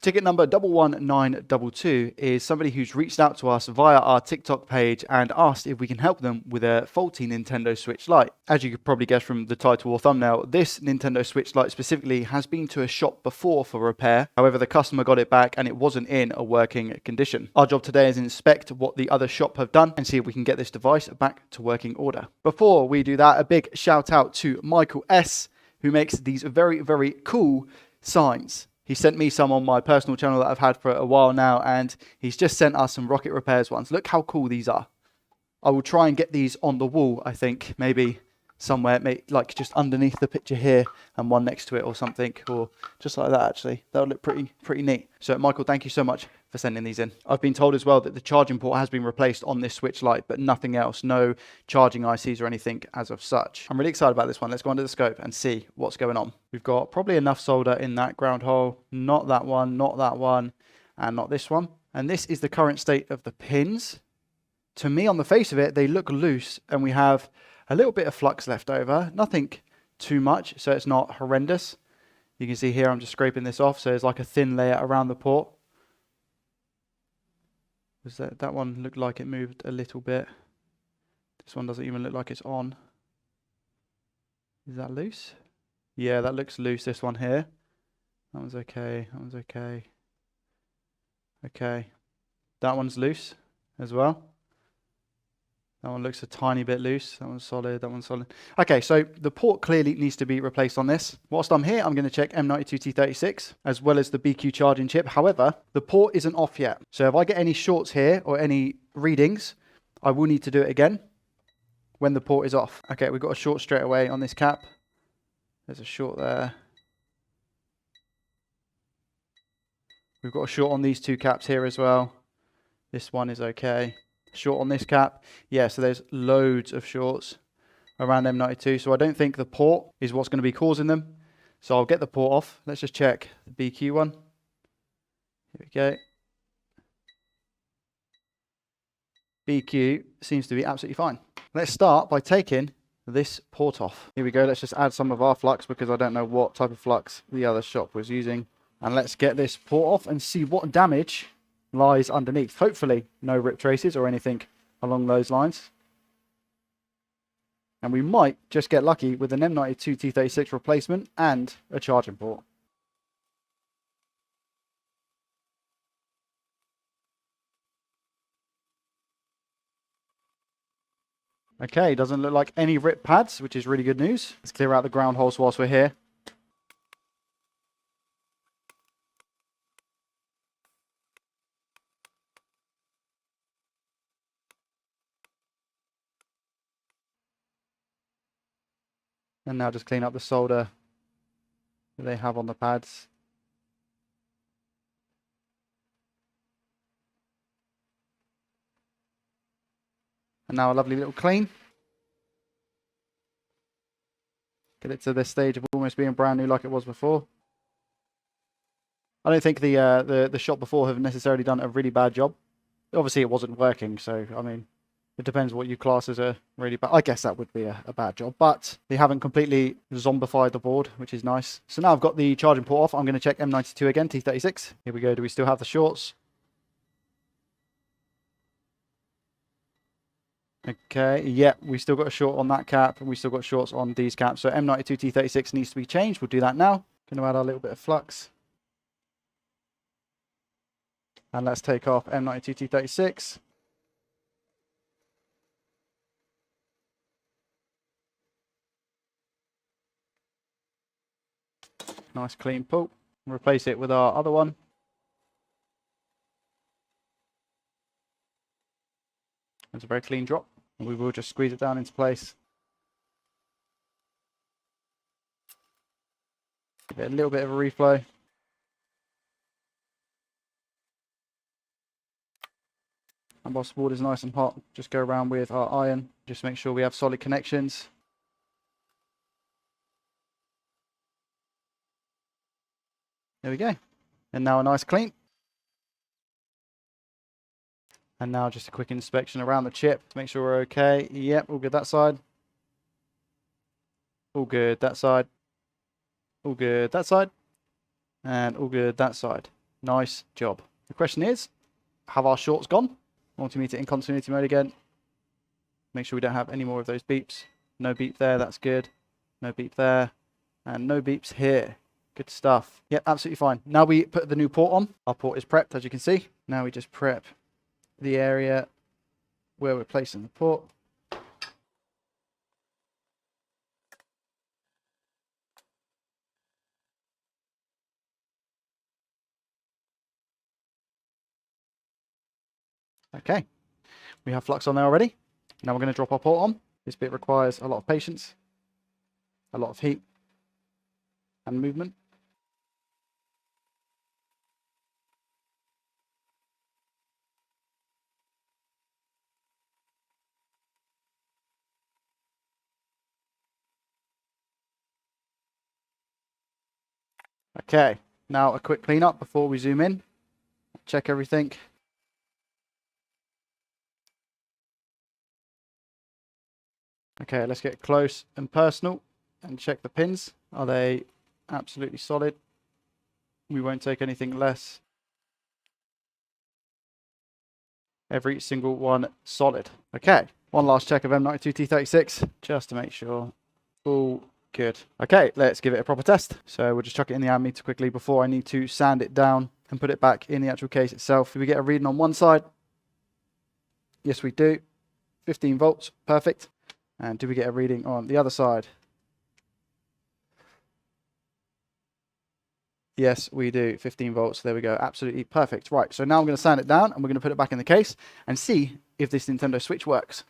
Ticket number 11922 is somebody who's reached out to us via our TikTok page and asked if we can help them with a faulty Nintendo Switch Lite. As you could probably guess from the title or thumbnail, this Nintendo Switch Lite specifically has been to a shop before for repair. However, the customer got it back and it wasn't in a working condition. Our job today is inspect what the other shop have done and see if we can get this device back to working order. Before we do that, a big shout out to Michael S, who makes these very, very cool signs. He sent me some on my personal channel that I've had for a while now, and he's just sent us some Rocket Repairs ones. Look how cool these are. I will try and get these on the wall, I think, maybe somewhere, like just underneath the picture here and one next to it or something, or just like that actually. That would look pretty neat. So Michael, thank you so much for sending these in. I've been told as well that the charging port has been replaced on this Switch Lite, but nothing else, no charging ICs or anything as of such. I'm really excited about this one. Let's go under the scope and see what's going on. We've got probably enough solder in that ground hole, not that one, and not this one. And this is the current state of the pins. To me, on the face of it, they look loose, and we have a little bit of flux left over, nothing too much, so it's not horrendous. You can see here I'm just scraping this off, so there's like a thin layer around the port. That one looked like it moved a little bit. This one doesn't even look like it's on. Is that loose? Yeah, that looks loose, this one here. That one's okay, that one's okay. Okay, that one's loose as well. That one looks a tiny bit loose. That one's solid. That one's solid. Okay, so the port clearly needs to be replaced on this. Whilst I'm here, I'm going to check M92T36 as well as the BQ charging chip. However, the port isn't off yet. So if I get any shorts here or any readings, I will need to do it again when the port is off. Okay, we've got a short straight away on this cap. There's a short there. We've got a short on these two caps here as well. This one is okay. Short on this cap. Yeah, so there's loads of shorts around M92. So I don't think the port is what's going to be causing them. So I'll get the port off. Let's just check the BQ one. Here we go. BQ seems to be absolutely fine. Let's start by taking this port off. Here we go. Let's just add some of our flux because I don't know what type of flux the other shop was using. And let's get this port off and see what damage lies underneath. Hopefully no rip traces or anything along those lines. And we might just get lucky with an M92 T36 replacement and a charging port. Okay, doesn't look like any rip pads, which is really good news. Let's clear out the ground holes whilst we're here. And now just clean up the solder that they have on the pads. And now a lovely little clean. Get it to this stage of almost being brand new like it was before. I don't think the shop before have necessarily done a really bad job. Obviously it wasn't working, so I mean, it depends what you class as a really bad. I guess that would be a bad job, but they haven't completely zombified the board, which is nice. So now I've got the charging port off. I'm going to check M92 again, T36. Here we go. Do we still have the shorts? Okay, yeah, we still got a short on that cap, and we still got shorts on these caps. So M92 T36 needs to be changed. We'll do that now. Going to add our little bit of flux. And let's take off M92 T36. Nice clean pull. Replace it with our other one. It's a very clean drop. And we will just squeeze it down into place. Give it a little bit of a reflow. And whilst the board is nice and hot, just go around with our iron. Just make sure we have solid connections. There we go. And now a nice clean. And now just a quick inspection around the chip to make sure we're okay. Yep, all good that side. All good that side. All good that side. And all good that side. Nice job. The question is, have our shorts gone? Multimeter in continuity mode again. Make sure we don't have any more of those beeps. No beep there, that's good. No beep there. And no beeps here. Good stuff. Yep, absolutely fine. Now we put the new port on. Our port is prepped, as you can see. Now we just prep the area where we're placing the port. Okay, we have flux on there already. Now we're going to drop our port on. This bit requires a lot of patience, a lot of heat, and movement. Okay, now a quick cleanup before we zoom in. Check everything. Okay, let's get close and personal and check the pins. Are they absolutely solid? We won't take anything less. Every single one solid. Okay, one last check of M92T36 just to make sure. All good. Okay, let's give it a proper test. So we'll just chuck it in the ammeter quickly before I need to sand it down and put it back in the actual case itself. Do we get a reading on one side? Yes, we do. 15 volts, perfect. And do we get a reading on the other side? Yes, we do. 15 volts. There we go. Absolutely perfect. Right, so now I'm going to sand it down and we're going to put it back in the case and see if this Nintendo Switch works.